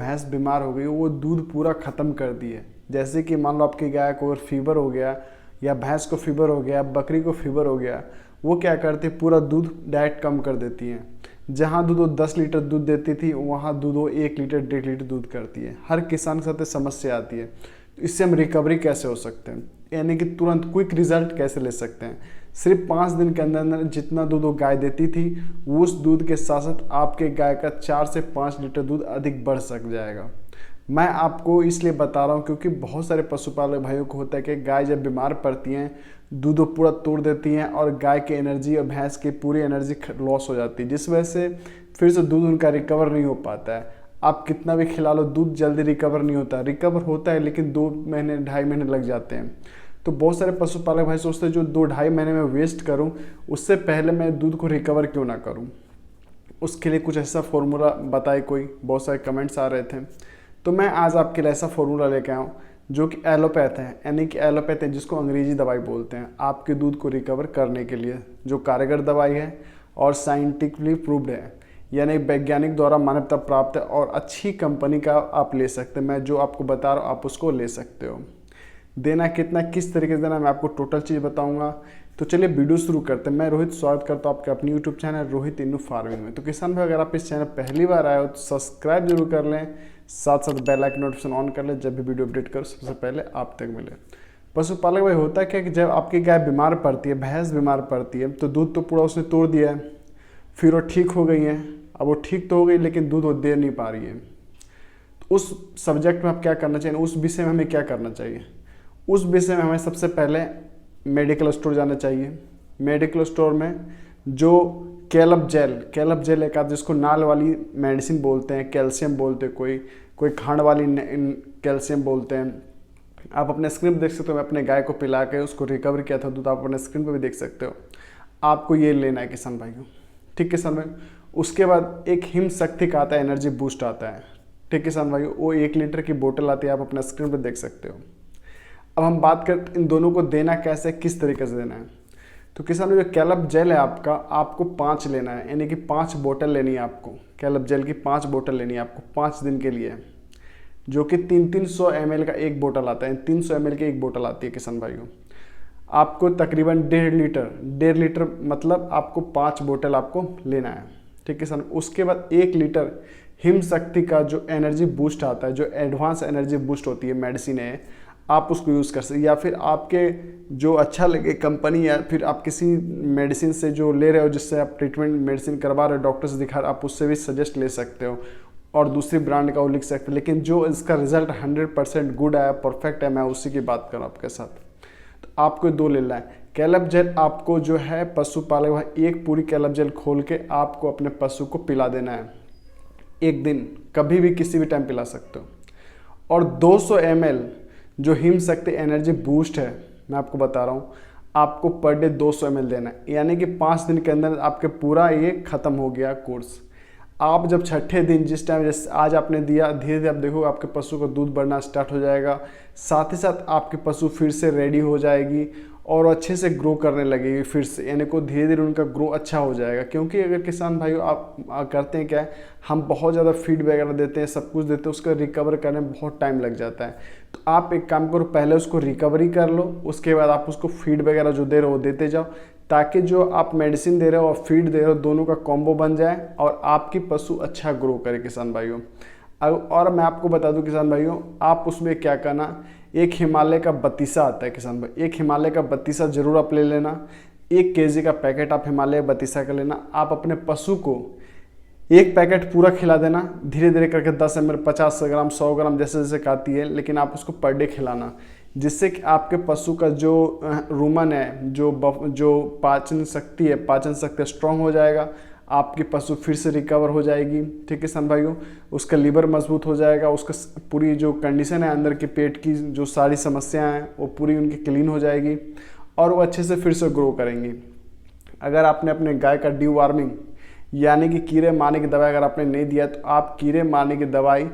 भैंस बीमार हो गई, वो दूध पूरा ख़त्म कर दिए। जैसे कि मान लो आपकी गाय को अगर फीवर हो गया या भैंस को फीवर हो गया, बकरी को फीवर हो गया, वो क्या करती है, पूरा दूध डायरेक्ट कम कर देती हैं। जहाँ दूध वो 10 लीटर दूध देती थी, वहाँ दूध वो 1 लीटर 1.5 लीटर दूध करती है। हर किसान के साथ ये समस्या आती है। तो इससे हम रिकवरी कैसे हो सकते हैं, यानी कि तुरंत क्विक रिजल्ट कैसे ले सकते हैं। सिर्फ 5 दिन के अंदर अंदर जितना दूध वो गाय देती थी, उस दूध के साथ साथ आपके गाय का 4 से 5 लीटर दूध अधिक बढ़ सक जाएगा। मैं आपको इसलिए बता रहा हूँ क्योंकि बहुत सारे पशुपालक भाइयों को होता है कि गाय जब बीमार पड़ती हैं, दूध पूरा तोड़ देती हैं और गाय की एनर्जी और भैंस की पूरी एनर्जी लॉस हो जाती है, जिस वजह से फिर से दूध उनका रिकवर नहीं हो पाता है। आप कितना भी खिला लो, दूध जल्दी रिकवर नहीं होता। रिकवर होता है लेकिन 2 महीने 2.5 महीने लग जाते हैं। तो बहुत सारे पशुपालक भाई सोचते हैं जो 2-2.5 महीने में वेस्ट करूं, उससे पहले मैं दूध को रिकवर क्यों ना करूं। उसके लिए कुछ ऐसा फॉर्मूला बताए कोई, बहुत सारे कमेंट्स आ रहे थे। तो मैं आज आपके लिए ऐसा फॉर्मूला लेके आऊँ जो कि एलोपैथ है, यानी कि एलोपैथ है जिसको अंग्रेजी दवाई बोलते हैं, आपके दूध को रिकवर करने के लिए जो कारगर दवाई है और साइंटिफिकली प्रूव्ड है, यानी वैज्ञानिक द्वारा मान्यता प्राप्त है और अच्छी कंपनी का आप ले सकते हैं। मैं जो आपको बता रहा हूँ आप उसको ले सकते हो। देना कितना, किस तरीके से देना, मैं आपको टोटल चीज़ बताऊंगा। तो चलिए वीडियो शुरू करते हैं। मैं रोहित स्वागत करता हूँ आपके अपने यूट्यूब चैनल रोहित इन्नू फार्मिंग में। तो किसान भाई अगर आप इस चैनल पहली बार आए हो तो सब्सक्राइब जरूर कर लें, साथ साथ बेल आइकन नोटिफिकेशन ऑन कर लें, जब भी वीडियो अपडेट करो सबसे पहले आप तक मिले। पशुपालक भाई होता क्या कि जब आपकी गाय बीमार पड़ती है, भैंस बीमार पड़ती है, तो दूध तो पूरा उसने तोड़ दिया है, फिर वो ठीक हो गई है। अब वो ठीक तो हो गई लेकिन दूध वो दे नहीं पा रही है। तो उस सब्जेक्ट में आप क्या करना चाहिए, उस विषय में हमें क्या करना चाहिए। उस विषय में हमें सबसे पहले मेडिकल स्टोर जाना चाहिए। मेडिकल स्टोर में जो कैलब जेल एक आध, जिसको नाल वाली मेडिसिन बोलते हैं, कैल्शियम बोलते हैं, कोई खांड वाली कैल्शियम बोलते हैं। आप अपने स्क्रीन पर देख सकते हो, मैं अपने गाय को पिला के उसको रिकवर किया था दूध, आप अपने स्क्रीन पर भी देख सकते हो। आपको ये लेना है किसान भाइयों, ठीक किसान भाई। उसके बाद एक हिम शक्ति का आता है, एनर्जी बूस्ट आता है, ठीक किसान भाइयों। वो 1 लीटर की बोतल आती है, आप अपना स्क्रीन पर देख सकते हो। अब हम बात करते इन दोनों को देना कैसे, किस तरीके से देना है। तो किसान जो कैलब जेल है आपका, आपको 5 लेना है, यानी कि 5 बोतल लेनी है आपको। कैलब जेल की 5 बोतल लेनी है आपको 5 दिन के लिए, जो कि 300 ml का एक बोतल आता है। 300 ml की एक बोतल आती है किसान भाइयों। आपको तकरीबन 1.5 लीटर मतलब आपको 5 बोतल आपको लेना है, ठीक किसान। उसके बाद 1 लीटर हिम शक्ति का जो एनर्जी बूस्ट आता है, जो एडवांस एनर्जी बूस्ट होती है मेडिसिन है, आप उसको यूज़ कर सकते, या फिर आपके जो अच्छा लगे कंपनी, या फिर आप किसी मेडिसिन से जो ले रहे हो, जिससे आप ट्रीटमेंट मेडिसिन करवा रहे हो, डॉक्टर से दिखा रहे हो, आप उससे भी सजेस्ट ले सकते हो और दूसरी ब्रांड का वो लिख सकते हो। लेकिन जो इसका रिजल्ट 100% गुड आया, परफेक्ट है, मैं उसी की बात कर रहा हूँ आपके साथ। तो आपको 2 लेना है। कैलब जेल आपको जो है पशुपालक भाई, एक पूरी कैलब जेल खोल के आपको अपने पशु को पिला देना है। एक दिन कभी भी किसी भी टाइम पिला सकते हो। और 200 ml जो हिम शक्ति एनर्जी बूस्ट है, मैं आपको बता रहा हूँ, आपको पर डे 200 ml देना है, यानी कि 5 दिन के अंदर आपके पूरा ये ख़त्म हो गया कोर्स। आप जब 6ठे दिन, जिस टाइम जैसे आज आपने दिया, धीरे धीरे आप देखो आपके पशु का दूध बढ़ना स्टार्ट हो जाएगा। साथ ही साथ आपके पशु फिर से रेडी हो जाएगी और अच्छे से ग्रो करने लगेगी फिर से, यानी को धीरे धीरे उनका ग्रो अच्छा हो जाएगा। क्योंकि अगर किसान भाइयों आप करते हैं क्या है, हम बहुत ज़्यादा फीड वगैरह देते हैं, सब कुछ देते हैं, उसका रिकवर करने में बहुत टाइम लग जाता है। तो आप एक काम करो, पहले उसको रिकवरी कर लो, उसके बाद आप उसको फीड वगैरह जो दे रहे हो वो देते जाओ, ताकि जो आप मेडिसिन दे रहे हो और फीड दे रहे हो दोनों का कॉम्बो बन जाए और आपकी पशु अच्छा ग्रो करे किसान भाइयों। और मैं आपको बता दूं किसान भाइयों, आप उसमें क्या करना, एक हिमालय का बत्तीसा आता है किसान भाई, एक हिमालय का बत्तीसा जरूर आप ले लेना। 1 kg का पैकेट आप हिमालय बत्तीसा का लेना। आप अपने पशु को एक पैकेट पूरा खिला देना, धीरे धीरे करके 10 ml, 50 ग्राम, 100 ग्राम जैसे जैसे खाती है, लेकिन आप उसको पर डे खिलाना, जिससे कि आपके पशु का जो रूमन है, जो पाचन शक्ति है, पाचन शक्ति स्ट्रांग हो जाएगा, आपकी पशु फिर से रिकवर हो जाएगी, ठीक है किसान भाइयों। उसका लीवर मजबूत हो जाएगा, उसका पूरी जो कंडीशन है अंदर के पेट की, जो सारी समस्याएं हैं वो पूरी उनकी क्लीन हो जाएगी और वो अच्छे से फिर से ग्रो करेंगी। अगर आपने अपने गाय का डीवार्मिंग यानी कि कीड़े मारने की दवाई अगर आपने नहीं दिया, तो आप कीड़े मारने की दवाई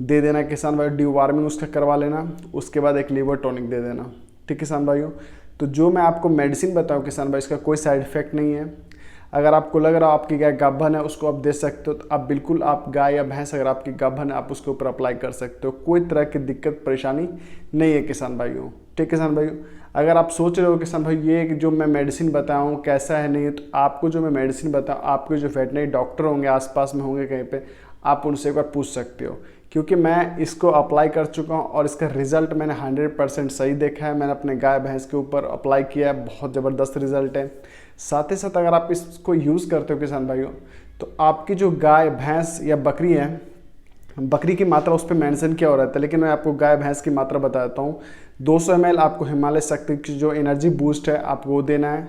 दे देना किसान भाई, डीवार्मिंग उसका करवा लेना। उसके बाद एक लीवर टॉनिक दे देना, ठीक किसान भाइयों। तो जो मैं आपको मेडिसिन बताऊँ किसान भाई, इसका कोई साइड इफेक्ट नहीं है। अगर आपको लग रहा हो आपकी गाय गाभन है, उसको आप दे सकते हो, तो आप बिल्कुल आप गाय या भैंस अगर आपकी गाभन है आप उसके ऊपर अप्लाई कर सकते हो। कोई तरह की दिक्कत परेशानी नहीं है किसान भाइयों। ठीक किसान भाइयों, अगर आप सोच रहे हो किसान भाई ये जो मैं मेडिसिन बताया हूँ कैसा है नहीं है, तो आपको जो मैं मेडिसिन बताऊँ, आपके जो वेटनरी डॉक्टर होंगे आसपास में होंगे कहीं पे, आप उनसे एक बार पूछ सकते हो, क्योंकि मैं इसको अप्लाई कर चुका हूँ और इसका रिजल्ट मैंने 100% सही देखा है। मैंने अपने गाय भैंस के ऊपर अप्लाई किया है, बहुत ज़बरदस्त रिजल्ट है। साथ ही साथ अगर आप इसको यूज़ करते हो किसान भाइयों, तो आपकी जो गाय भैंस या बकरी है, बकरी की मात्रा उस पर मेंशन किया हो रहता है, लेकिन मैं आपको गाय भैंस की मात्रा बताता हूँ। 200 ml आपको हिमालय शक्ति की जो एनर्जी बूस्ट है आपको वो देना है।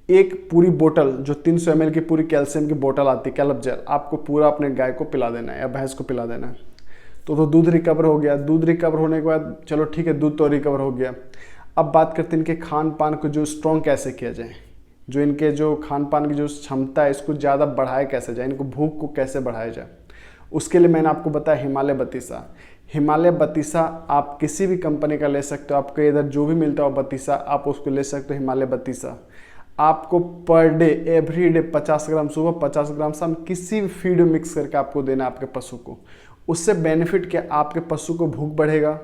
एक पूरी बोतल जो 300 ml की पूरी कैल्शियम की बोतल आती है कैल्प जेल, आपको पूरा अपने गाय को पिला देना है या भैंस को पिला देना है। तो दूध रिकवर हो गया। दूध रिकवर होने के बाद चलो ठीक है, दूध तो रिकवर हो गया। अब बात करते हैं इनके खान पान को जो स्ट्रॉन्ग कैसे किया जाए, जो इनके जो खान पान की जो क्षमता है इसको ज़्यादा बढ़ाया कैसे जाए, इनको भूख को कैसे बढ़ाया जाए। उसके लिए मैंने आपको बताया हिमालय बतीसा। हिमालय बतीसा आप किसी भी कंपनी का ले सकते हो, आपको इधर जो भी मिलता हो बतीसा आप उसको ले सकते हो। हिमालय बतीसा आपको पर डे एवरी डे 50 ग्राम सुबह 50 ग्राम शाम किसी भी फीड में मिक्स करके आपको देना आपके पशु को। उससे बेनिफिट क्या, आपके पशु को भूख बढ़ेगा,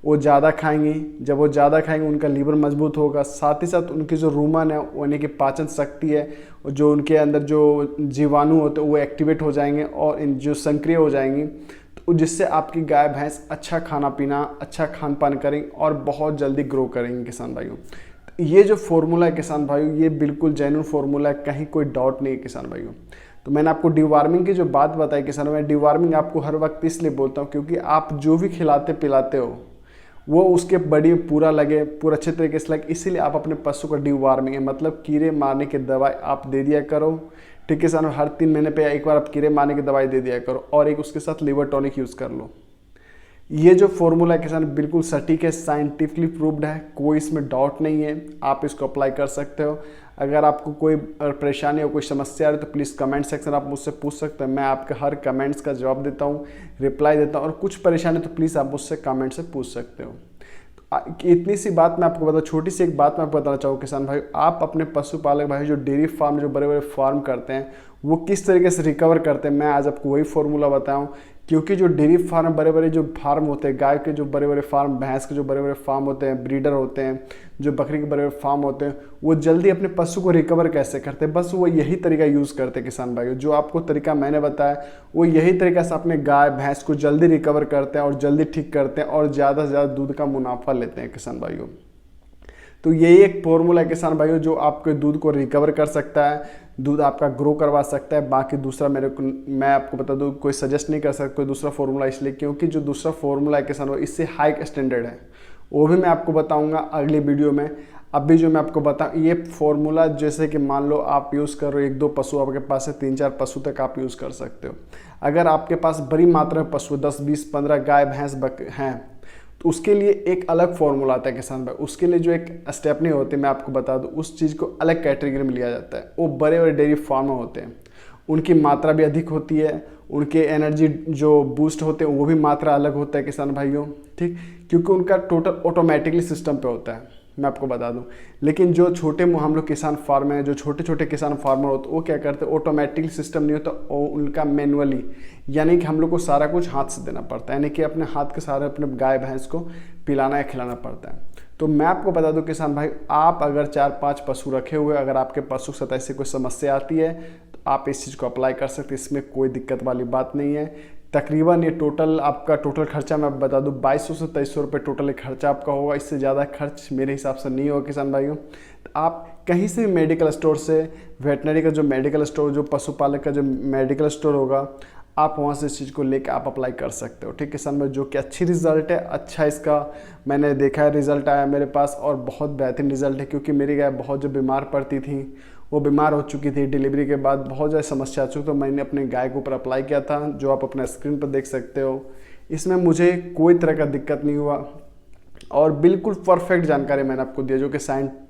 वो ज़्यादा खाएंगी। जब वो ज़्यादा खाएंगे उनका लीवर मजबूत होगा, साथ ही साथ उनकी जो रूमन है यानी कि पाचन शक्ति है, और जो उनके अंदर जो जीवाणु होते हैं वो एक्टिवेट हो जाएंगे और इन जो संक्रिय हो जाएंगी, तो जिससे आपकी गाय भैंस अच्छा खाना पीना अच्छा खान पान करेंगे और बहुत जल्दी ग्रो करेंगे किसान भाइयों। ये जो फॉर्मूला है किसान भाइयों, ये बिल्कुल जेन्युइन फॉर्मूला है, कहीं कोई डाउट नहीं है किसान भाइयों। तो मैंने आपको डिवार्मिंग की जो बात बताई किसान भाई, डिवार्मिंग आपको हर वक्त इसलिए बोलता हूँ क्योंकि आप जो भी खिलाते पिलाते हो वो उसके बॉडी में पूरा लगे, पूरा अच्छे तरीके से लगे, इसीलिए आप अपने पशु को डिवार्मिंग मतलब कीड़े मारने की दवाई आप दे दिया करो। ठीक है किसान, हर 3 महीने पे एक बार आप कीड़े मारने की दवाई दे दिया करो और एक उसके साथ लिवर टॉनिक यूज़ कर लो। ये जो फॉर्मूला है किसान बिल्कुल सटीक है, साइंटिफिकली प्रूव्ड है, कोई इसमें डाउट नहीं है, आप इसको अप्लाई कर सकते हो। अगर आपको कोई परेशानी हो कोई समस्या आ रही तो प्लीज़ कमेंट सेक्शन आप मुझसे पूछ सकते हैं, मैं आपके हर कमेंट्स का जवाब देता हूँ, रिप्लाई देता हूँ। और कुछ परेशानी तो प्लीज़ आप मुझसे कमेंट से पूछ सकते हो। इतनी सी बात मैं आपको बता, छोटी सी एक बात मैं आपको बताना चाहूँ किसान भाई, आप अपने पशुपालक भाई जो डेयरी फार्म जो बड़े बड़े फार्म करते हैं वो किस तरीके से रिकवर करते हैं, मैं आज आपको वही फॉर्मूला बताऊँ। क्योंकि जो डेयरी फार्म बड़े बड़े जो फार्म होते हैं, गाय के जो बड़े बड़े फार्म, भैंस के जो बड़े बड़े फार्म होते हैं, ब्रीडर होते हैं, जो बकरी के बड़े बड़े फार्म होते हैं, वो जल्दी अपने पशु को रिकवर कैसे करते हैं, बस वो यही तरीका यूज़ करते हैं किसान भाइयों। जो आपको तरीका मैंने बताया वो यही तरीका से अपने गाय भैंस को जल्दी रिकवर करते हैं और जल्दी ठीक करते हैं और ज़्यादा से ज़्यादा दूध का मुनाफा लेते हैं किसान भाइयों। तो यही एक फॉर्मूला है किसान भाइयों जो आपके दूध को रिकवर कर सकता है, दूध आपका ग्रो करवा सकता है। बाकी दूसरा मैं आपको बता दूं, कोई सजेस्ट नहीं कर सकता कोई दूसरा फॉर्मूला, इसलिए क्योंकि जो दूसरा फॉर्मूला है किसान भाई इससे हाई स्टैंडर्ड है, वो भी मैं आपको बताऊंगा अगली वीडियो में। अभी जो मैं आपको बताऊँ ये फॉर्मूला, जैसे कि मान लो आप यूज़ कर रहे हो 1-2 पशु आपके पास है, 3-4 पशु तक आप यूज़ कर सकते हो। अगर आपके पास बड़ी मात्रा में पशु 10-20-15 गाय भैंस हैं तो उसके लिए एक अलग फॉर्मूला आता है किसान भाई। उसके लिए जो एक स्टेपनी होती है मैं आपको बता दूं, उस चीज़ को अलग कैटेगरी में लिया जाता है। वो बड़े बड़े डेयरी फार्म होते हैं, उनकी मात्रा भी अधिक होती है, उनके एनर्जी जो बूस्ट होते हैं वो भी मात्रा अलग होता है किसान भाइयों। ठीक, क्योंकि उनका टोटल ऑटोमेटिकली सिस्टम पे होता है, मैं आपको बता दूं। लेकिन जो छोटे हम लोग किसान फार्म हैं, जो छोटे छोटे किसान फार्मर होते हैं वो क्या करते हैं, ऑटोमेटिकली सिस्टम नहीं होता, उनका मैनुअली, यानी कि हम लोग को सारा कुछ हाथ से देना पड़ता है, यानी कि अपने हाथ के सारे अपने गाय भैंस को पिलाना या खिलाना पड़ता है। तो मैं आपको बता दूं किसान भाई, आप अगर 4-5 पशु रखे हुए, अगर आपके पशु के साथ ऐसी कोई समस्या आती है तो आप इस चीज़ को अप्लाई कर सकते हैं, इसमें कोई दिक्कत वाली बात नहीं है। तकरीबन ये टोटल आपका टोटल खर्चा मैं बता दूं 2200 से 2300 रुपये टोटल खर्चा आपका होगा। इससे ज़्यादा खर्च मेरे हिसाब से नहीं होगा किसान भाइयों। तो आप कहीं से भी मेडिकल स्टोर से, वेटनरी का जो मेडिकल स्टोर, जो पशुपालक का जो मेडिकल स्टोर होगा, आप वहाँ से इस चीज़ को लेकर आप अप्लाई कर सकते हो। ठीक है किसान भाई, जो कि अच्छी रिजल्ट है, अच्छा इसका मैंने देखा है, रिजल्ट आया मेरे पास और बहुत बेहतरीन रिजल्ट है। क्योंकि मेरी गाय बहुत जो बीमार पड़ती थी, वो बीमार हो चुकी थी, डिलीवरी के बाद बहुत ज़्यादा समस्या आ चुकी, तो मैंने अपने गाय के ऊपर अप्लाई किया था, जो आप अपने स्क्रीन पर देख सकते हो। इसमें मुझे कोई तरह का दिक्कत नहीं हुआ और बिल्कुल परफेक्ट जानकारी मैंने आपको दिया,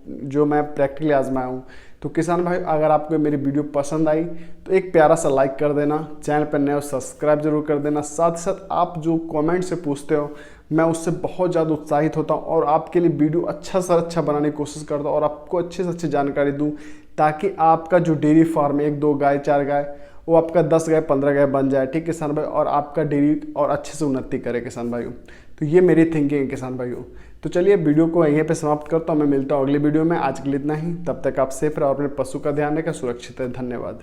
जो मैं प्रैक्टिकली आजमाया हूँ। तो किसान भाई, अगर आपको मेरी वीडियो पसंद आई तो एक प्यारा सा लाइक कर देना, चैनल पर नए हो सब्सक्राइब जरूर कर देना। साथ साथ आप जो कमेंट से पूछते हो मैं उससे बहुत ज़्यादा उत्साहित होता हूँ और आपके लिए वीडियो अच्छा से अच्छा बनाने की कोशिश करता हूँ और आपको अच्छे से अच्छी जानकारी दूँ, ताकि आपका जो डेयरी फार्म है 1-2 गाय 4 गाय वो आपका 10 गाय 15 गाय बन जाए, ठीक किसान भाई, और आपका डेयरी और अच्छे से उन्नति करे किसान भाइयों। तो ये मेरी थिंकिंग है किसान भाइयों। तो चलिए वीडियो को यहीं पे समाप्त करता हूँ, मैं मिलता हूँ अगली वीडियो में। आज के लिए इतना ही, तब तक आप सेफ रहे और अपने पशु का ध्यान रखें, सुरक्षित है। धन्यवाद।